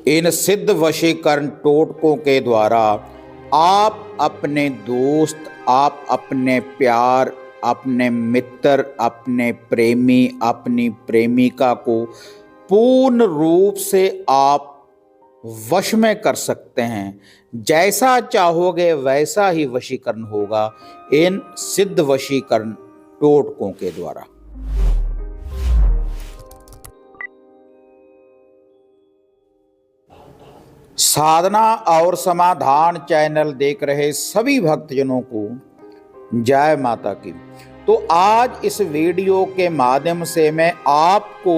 इन सिद्ध वशीकरण टोटकों के द्वारा आप अपने दोस्त, आप अपने प्यार, अपने मित्र, अपने प्रेमी, अपनी प्रेमिका को पूर्ण रूप से आप वश में कर सकते हैं। जैसा चाहोगे वैसा ही वशीकरण होगा इन सिद्ध वशीकरण टोटकों के द्वारा। साधना और समाधान चैनल देख रहे सभी भक्तजनों को जय माता की। तो आज इस वीडियो के माध्यम से मैं आपको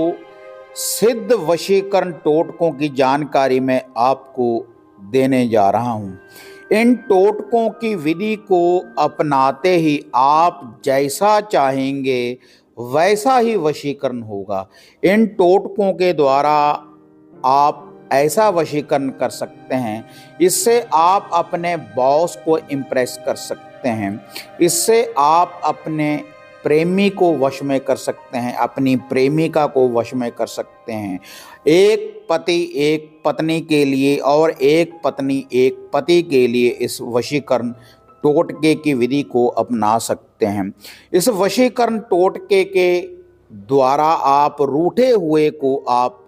सिद्ध वशीकरण टोटकों की जानकारी में आपको देने जा रहा हूं। इन टोटकों की विधि को अपनाते ही आप जैसा चाहेंगे वैसा ही वशीकरण होगा। इन टोटकों के द्वारा आप ऐसा वशीकरण कर सकते हैं, इससे आप अपने बॉस को इम्प्रेस कर सकते हैं, इससे आप अपने प्रेमी को वश में कर सकते हैं, अपनी प्रेमिका को वश में कर सकते हैं। एक पति एक पत्नी के लिए और एक पत्नी एक पति के लिए इस वशीकरण टोटके की विधि को अपना सकते हैं। इस वशीकरण टोटके के द्वारा आप रूठे हुए को आप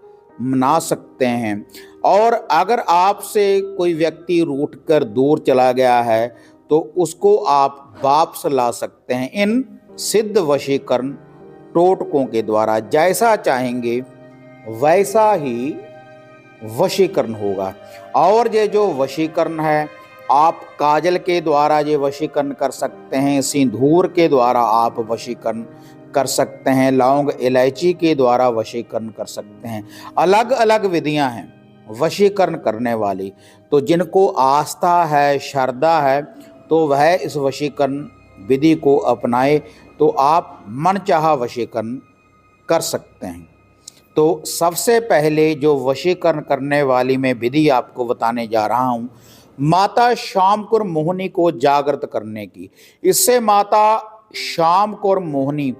मना सकते हैं, और अगर आपसे कोई व्यक्ति रूठकर दूर चला गया है तो उसको आप वापस ला सकते हैं इन सिद्ध वशीकरण टोटकों के द्वारा। जैसा चाहेंगे वैसा ही वशीकरण होगा। और ये जो वशीकरण है आप काजल के द्वारा ये वशीकरण कर सकते हैं, सिंदूर के द्वारा आप वशीकरण कर सकते हैं, लौंग इलायची के द्वारा वशीकरण कर सकते हैं। अलग अलग विधियां हैं वशीकरण करने वाली। तो जिनको आस्था है, श्रद्धा है, तो वह इस वशीकरण विधि को अपनाए तो आप मनचाहा वशीकरण कर सकते हैं। तो सबसे पहले जो वशीकरण करने वाली मैं विधि आपको बताने जा रहा हूँ, माता शामकुर मोहिनी को जागृत करने की। इससे माता शामकुर मोहिनी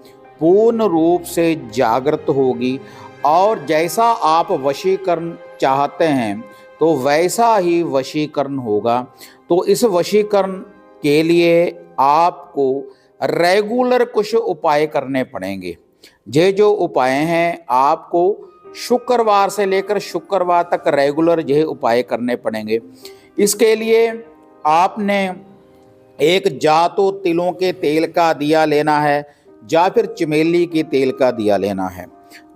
पूर्ण रूप से जागृत होगी और जैसा आप वशीकरण चाहते हैं तो वैसा ही वशीकरण होगा। तो इस वशीकरण के लिए आपको रेगुलर कुछ उपाय करने पड़ेंगे। ये जो उपाय हैं आपको शुक्रवार से लेकर शुक्रवार तक रेगुलर ये उपाय करने पड़ेंगे। इसके लिए आपने एक या तो तिलों के तेल का दिया लेना है या फिर चमेली के तेल का दिया लेना है।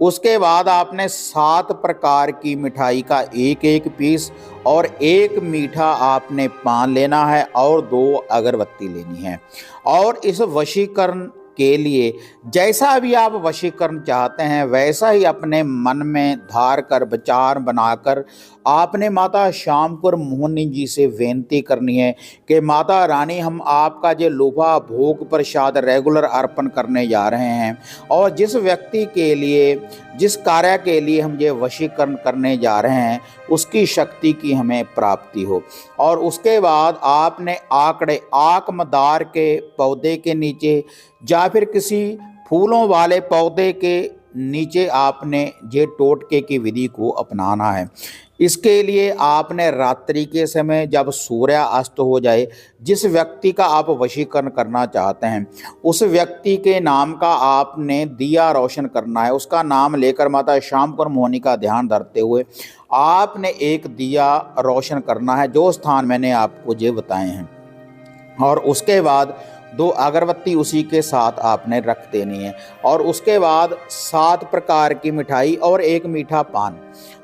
उसके बाद आपने 7 प्रकार की मिठाई का एक एक पीस और एक मीठा आपने पान लेना है और 2 अगरबत्ती लेनी है। और इस वशीकरण के लिए जैसा भी आप वशीकरण चाहते हैं वैसा ही अपने मन में धार कर विचार बनाकर आपने माता शामकुर मोहिनी जी से बेनती करनी है कि माता रानी, हम आपका जो लोभा भोग प्रसाद रेगुलर अर्पण करने जा रहे हैं और जिस व्यक्ति के लिए, जिस कार्य के लिए हम ये वशीकरण करने जा रहे हैं उसकी शक्ति की हमें प्राप्ति हो। और उसके बाद आपने आकड़े आकमदार के पौधे के नीचे या फिर किसी फूलों वाले पौधे के नीचे आपने ये टोटके की विधि को अपनाना है। इसके लिए आपने रात्रि के समय जब सूर्य अस्त हो जाए, जिस व्यक्ति का आप वशीकरण करना चाहते हैं उस व्यक्ति के नाम का आपने दिया रोशन करना है। उसका नाम लेकर माता शामकुर मोहिनी का ध्यान धरते हुए आपने एक दिया रोशन करना है, जो स्थान मैंने आपको ये बताए हैं। और उसके बाद 2 अगरबत्ती उसी के साथ आपने रख देनी है। और उसके बाद 7 प्रकार की मिठाई और एक मीठा पान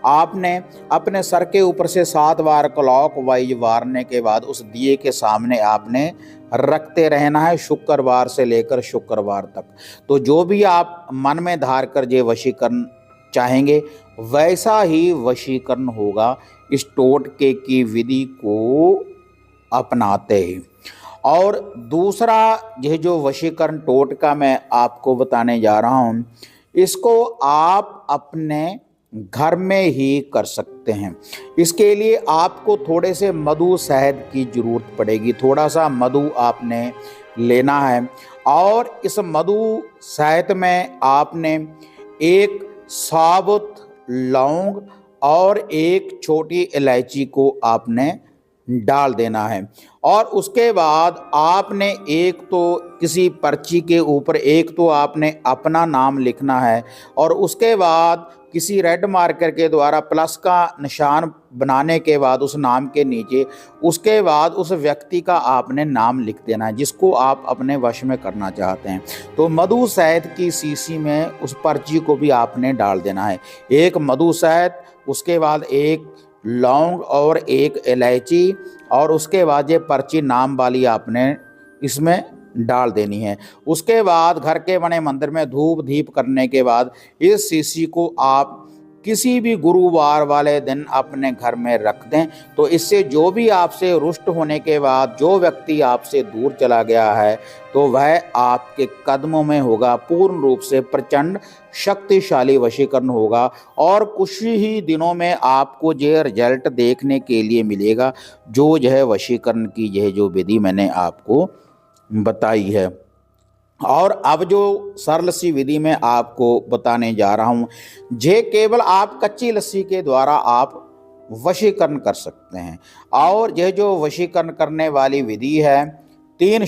आपने अपने सर के ऊपर से 7 बार क्लॉकवाइज वारने के बाद उस दिए के सामने आपने रखते रहना है, शुक्रवार से लेकर शुक्रवार तक। तो जो भी आप मन में धार कर ये वशीकरण चाहेंगे वैसा ही वशीकरण होगा इस टोटके की विधि को अपनाते ही। और दूसरा यह जो वशीकरण टोटका मैं आपको बताने जा रहा हूँ, इसको आप अपने घर में ही कर सकते हैं। इसके लिए आपको थोड़े से मधु शहद की ज़रूरत पड़ेगी। थोड़ा सा मधु आपने लेना है और इस मधु शहद में आपने एक साबुत लौंग और एक छोटी इलायची को आपने डाल देना है। और उसके बाद आपने एक तो किसी पर्ची के ऊपर एक तो आपने अपना नाम लिखना है, और उसके बाद किसी रेड मार्कर के द्वारा प्लस का निशान बनाने के बाद उस नाम के नीचे उसके बाद उस व्यक्ति का आपने नाम लिख देना है जिसको आप अपने वश में करना चाहते हैं। तो मधु शहद की शीशी में उस पर्ची को भी आपने डाल देना है। एक मधु शहद, उसके बाद एक लौंग और एक इलायची, और उसके बाद ये पर्ची नाम वाली आपने इसमें डाल देनी है। उसके बाद घर के बने मंदिर में धूप दीप करने के बाद इस शीशी को आप किसी भी गुरुवार वाले दिन अपने घर में रख दें। तो इससे जो भी आपसे रुष्ट होने के बाद जो व्यक्ति आपसे दूर चला गया है तो वह आपके कदमों में होगा, पूर्ण रूप से प्रचंड शक्तिशाली वशीकरण होगा, और कुछ ही दिनों में आपको जो रिजल्ट देखने के लिए मिलेगा जो है वशीकरण की यह जो विधि मैंने आपको बताई है। और अब जो सरल सी विधि मैं आपको बताने जा रहा हूँ, ये केवल आप कच्ची लस्सी के द्वारा आप वशीकरण कर सकते हैं। और यह जो वशीकरण करने वाली विधि है, 3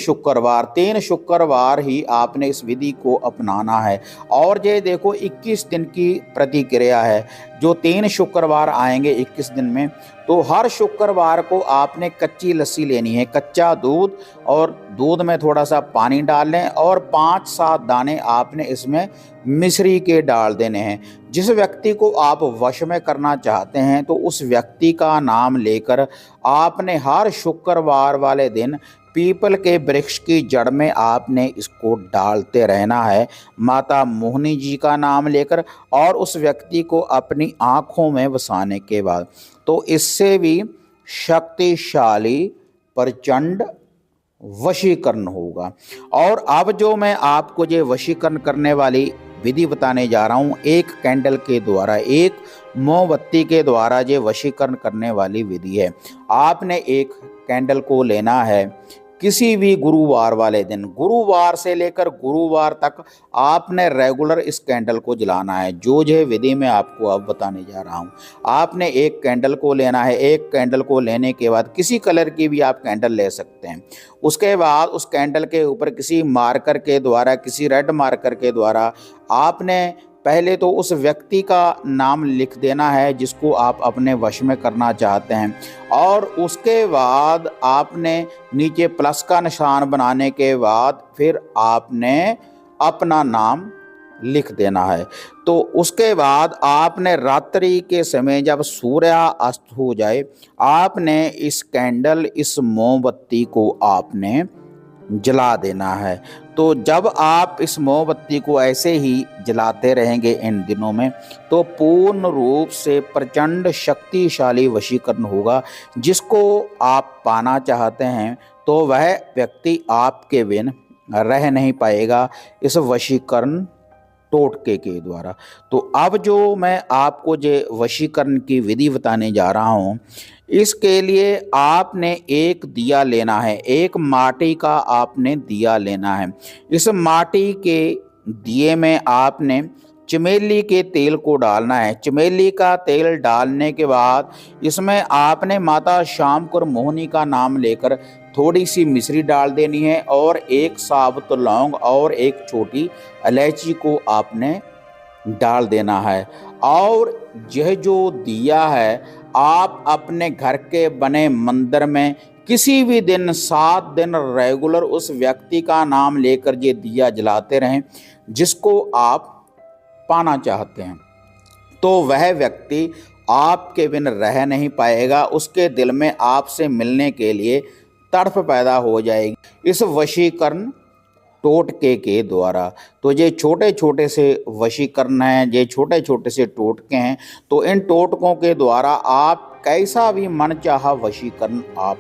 शुक्रवार ही आपने इस विधि को अपनाना है। और ये देखो 21 दिन की प्रतिक्रिया है, जो 3 शुक्रवार आएंगे 21 दिन में, तो हर शुक्रवार को आपने कच्ची लस्सी लेनी है, कच्चा दूध, और दूध में थोड़ा सा पानी डाल लें और 5-7 दाने आपने इसमें मिश्री के डाल देने हैं। जिस व्यक्ति को आप वश में करना चाहते हैं तो उस व्यक्ति का नाम लेकर आपने हर शुक्रवार वाले दिन पीपल के वृक्ष की जड़ में आपने इसको डालते रहना है, माता मोहिनी जी का नाम लेकर, और उस व्यक्ति को अपनी आँखों में बसाने के बाद। तो इससे भी शक्तिशाली प्रचंड वशीकरण होगा। और अब जो मैं आपको ये वशीकरण करने वाली विधि बताने जा रहा हूँ, एक कैंडल के द्वारा, एक मोमबत्ती के द्वारा ये वशीकरण करने वाली विधि है। आपने एक कैंडल को लेना है किसी भी गुरुवार वाले दिन, गुरुवार से लेकर गुरुवार तक आपने रेगुलर इस कैंडल को जलाना है। जो विधि मैं आपको अब बताने जा रहा हूँ, आपने एक कैंडल को लेना है। एक कैंडल को लेने के बाद किसी कलर की भी आप कैंडल ले सकते हैं। उसके बाद उस कैंडल के ऊपर किसी मार्कर के द्वारा, किसी रेड मार्कर के द्वारा आपने पहले तो उस व्यक्ति का नाम लिख देना है जिसको आप अपने वश में करना चाहते हैं, और उसके बाद आपने नीचे प्लस का निशान बनाने के बाद फिर आपने अपना नाम लिख देना है। तो उसके बाद आपने रात्रि के समय जब सूर्य अस्त हो जाए, आपने इस कैंडल, इस मोमबत्ती को आपने जला देना है। तो जब आप इस मोमबत्ती को ऐसे ही जलाते रहेंगे इन दिनों में, तो पूर्ण रूप से प्रचंड शक्तिशाली वशीकरण होगा। जिसको आप पाना चाहते हैं तो वह व्यक्ति आपके बिन रह नहीं पाएगा इस वशीकरण टोटके के द्वारा। तो अब जो मैं आपको जो वशीकरण की विधि बताने जा रहा हूँ, इसके लिए आपने एक दिया लेना है, एक माटी का आपने दिया लेना है। इस माटी के दिए में आपने चमेली के तेल को डालना है। चमेली का तेल डालने के बाद इसमें आपने माता श्यामकुर मोहिनी का नाम लेकर थोड़ी सी मिश्री डाल देनी है, और एक साबुत लौंग और एक छोटी इलायची को आपने डाल देना है। और यह जो दिया है आप अपने घर के बने मंदिर में किसी भी दिन 7 दिन रेगुलर उस व्यक्ति का नाम लेकर ये दिया जलाते रहें जिसको आप पाना चाहते हैं। तो वह व्यक्ति आपके बिन रह नहीं पाएगा, उसके दिल में आपसे मिलने के लिए तड़प पैदा हो जाएगी इस वशीकरण टोटके के द्वारा। तो ये छोटे छोटे से वशीकरण हैं, ये छोटे छोटे से टोटके हैं। तो इन टोटकों के द्वारा आप कैसा भी मनचाहा वशीकरण आप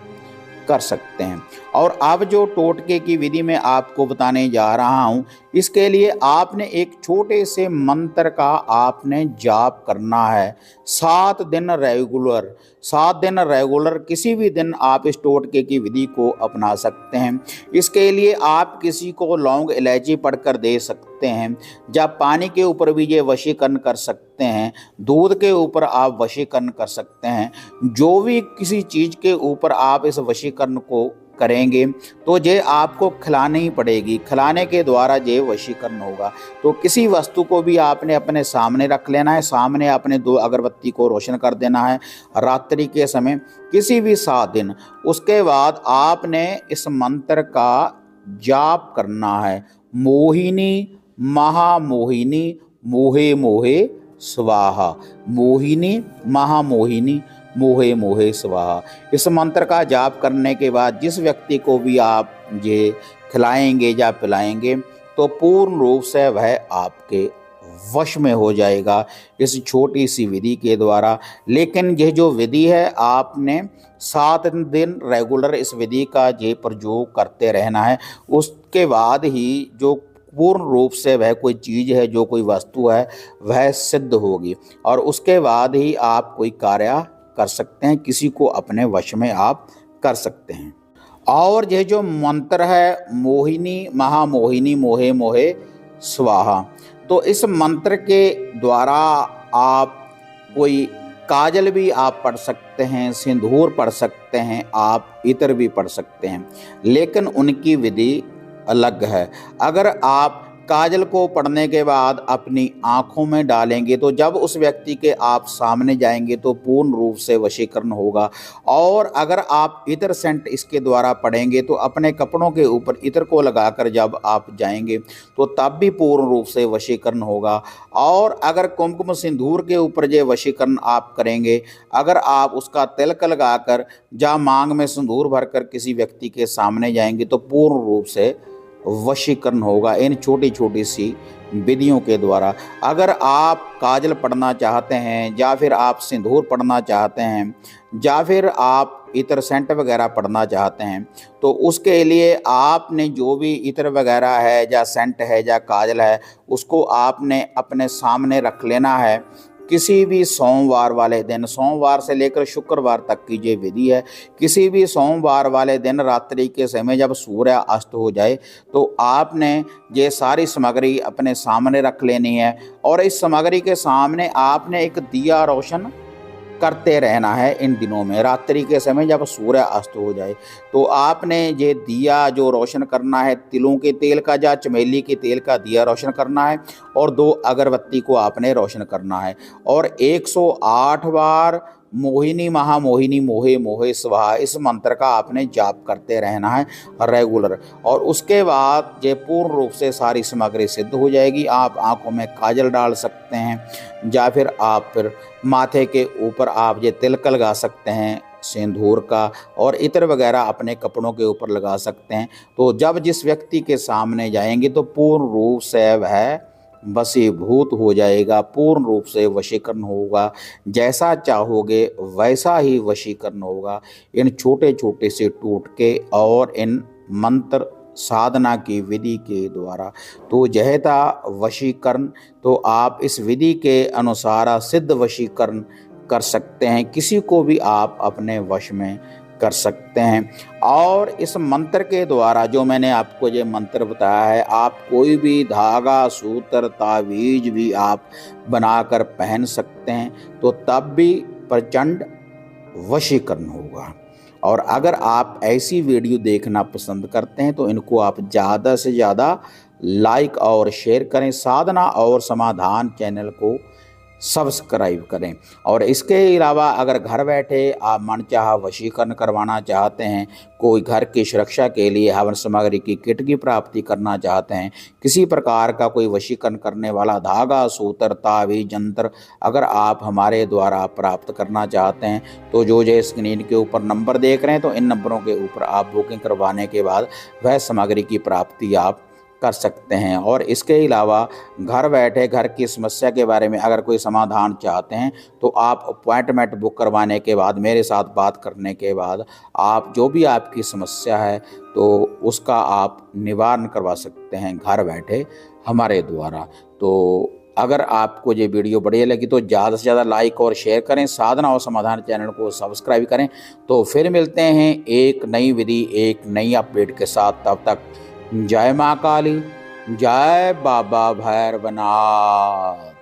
कर सकते हैं। और अब जो टोटके की विधि मैं आपको बताने जा रहा हूँ, इसके लिए आपने एक छोटे से मंत्र का आपने जाप करना है 7 दिन रेगुलर। 7 दिन रेगुलर किसी भी दिन आप इस टोटके की विधि को अपना सकते हैं। इसके लिए आप किसी को लौंग इलायची पढ़कर दे सकते हैं, जब पानी के ऊपर भी ये वशीकरण कर सकते हैं, दूध के ऊपर आप वशीकरण कर सकते हैं। जो भी किसी चीज़ के ऊपर आप इस वशीकरण को करेंगे तो ये आपको खिलानी ही पड़ेगी, खिलाने के द्वारा ये वशीकरण होगा। तो किसी वस्तु को भी आपने अपने सामने रख लेना है, सामने अपने 2 अगरबत्ती को रोशन कर देना है रात्रि के समय किसी भी 7 दिन। उसके बाद आपने इस मंत्र का जाप करना है, मोहिनी महामोहिनी मोहे मोहे स्वाहा। मोहिनी महामोहिनी मोहे मोहे स्वाहा। इस मंत्र का जाप करने के बाद जिस व्यक्ति को भी आप ये खिलाएंगे या पिलाएंगे तो पूर्ण रूप से वह आपके वश में हो जाएगा इस छोटी सी विधि के द्वारा। लेकिन यह जो विधि है आपने 7 दिन रेगुलर इस विधि का ये प्रयोग करते रहना है। उसके बाद ही जो पूर्ण रूप से वह कोई चीज़ है, जो कोई वस्तु है, वह सिद्ध होगी और उसके बाद ही आप कोई कार्य कर सकते हैं, किसी को अपने वश में आप कर सकते हैं। और यह जो मंत्र है मोहिनी महामोहिनी मोहे मोहे स्वाहा, तो इस मंत्र के द्वारा आप कोई काजल भी आप पढ़ सकते हैं, सिंदूर पढ़ सकते हैं, आप इत्र भी पढ़ सकते हैं, लेकिन उनकी विधि अलग है। अगर आप काजल को पढ़ने के बाद अपनी आँखों में डालेंगे तो जब उस व्यक्ति के आप सामने जाएंगे तो पूर्ण रूप से वशीकरण होगा। और अगर आप इत्र सेंट इसके द्वारा पढ़ेंगे तो अपने कपड़ों के ऊपर इत्र को लगाकर जब आप जाएंगे तो तब भी पूर्ण रूप से वशीकरण होगा। और अगर कुमकुम सिंदूर के ऊपर ये वशीकरण आप करेंगे, अगर आप उसका तिलक लगाकर या मांग में सिंदूर भरकर किसी व्यक्ति के सामने जाएंगे तो पूर्ण रूप से वशीकरण होगा इन छोटी छोटी सी विधियों के द्वारा। अगर आप काजल पढ़ना चाहते हैं या फिर आप सिंदूर पढ़ना चाहते हैं या फिर आप इत्र सेंट वगैरह पढ़ना चाहते हैं तो उसके लिए आपने जो भी इत्र वगैरह है या सेंट है या काजल है उसको आपने अपने सामने रख लेना है किसी भी सोमवार वाले दिन। सोमवार से लेकर शुक्रवार तक की ये विधि है। किसी भी सोमवार वाले दिन रात्रि के समय जब सूर्य अस्त हो जाए तो आपने ये सारी सामग्री अपने सामने रख लेनी है और इस सामग्री के सामने आपने एक दिया रोशन करते रहना है। इन दिनों में रात्रि के समय जब सूर्य अस्त हो जाए तो आपने ये दिया जो रोशन करना है, तिलों के तेल का या चमेली के तेल का दिया रोशन करना है और 2 अगरबत्ती को आपने रोशन करना है और 108 बार मोहिनी महामोहिनी मोहे मोहे स्वाहा इस मंत्र का आपने जाप करते रहना है रेगुलर। और उसके बाद ये पूर्ण रूप से सारी सामग्री सिद्ध हो जाएगी। आप आंखों में काजल डाल सकते हैं या फिर आप माथे के ऊपर आप ये तिलक लगा सकते हैं सिंदूर का और इत्र वगैरह अपने कपड़ों के ऊपर लगा सकते हैं। तो जब जिस व्यक्ति के सामने जाएंगे तो पूर्ण रूप से वह वशीभूत हो जाएगा, पूर्ण रूप से वशीकरण होगा। जैसा चाहोगे वैसा ही वशीकरण होगा इन छोटे छोटे से टोटके और इन मंत्र साधना की विधि के द्वारा। तो यह था वशीकरण। तो आप इस विधि के अनुसार सिद्ध वशीकरण कर सकते हैं, किसी को भी आप अपने वश में कर सकते हैं। और इस मंत्र के द्वारा जो मैंने आपको ये मंत्र बताया है, आप कोई भी धागा सूत्र तावीज भी आप बनाकर पहन सकते हैं तो तब भी प्रचंड वशीकरण होगा। और अगर आप ऐसी वीडियो देखना पसंद करते हैं तो इनको आप ज़्यादा से ज़्यादा लाइक और शेयर करें। साधना और समाधान चैनल को सब्सक्राइब करें। और इसके अलावा अगर घर बैठे आप मनचाहा वशीकरण करवाना चाहते हैं, कोई घर की सुरक्षा के लिए हवन सामग्री की किट की प्राप्ति करना चाहते हैं, किसी प्रकार का कोई वशीकरण करने वाला धागा सूत्र तावीज यंत्र अगर आप हमारे द्वारा प्राप्त करना चाहते हैं तो जो स्क्रीन के ऊपर नंबर देख रहे हैं तो इन नंबरों के ऊपर आप बुकिंग करवाने के बाद वह सामग्री की प्राप्ति आप कर सकते हैं। और इसके अलावा घर बैठे घर की समस्या के बारे में अगर कोई समाधान चाहते हैं तो आप अपॉइंटमेंट बुक करवाने के बाद, मेरे साथ बात करने के बाद, आप जो भी आपकी समस्या है तो उसका आप निवारण करवा सकते हैं घर बैठे हमारे द्वारा। तो अगर आपको ये वीडियो बढ़िया लगी तो ज़्यादा से ज़्यादा लाइक और शेयर करें, साधना और समाधान चैनल को सब्सक्राइब करें। तो फिर मिलते हैं एक नई विधि, एक नई अपडेट के साथ। तब तक जय माँ काली, जय बाबा भैरवनाथ।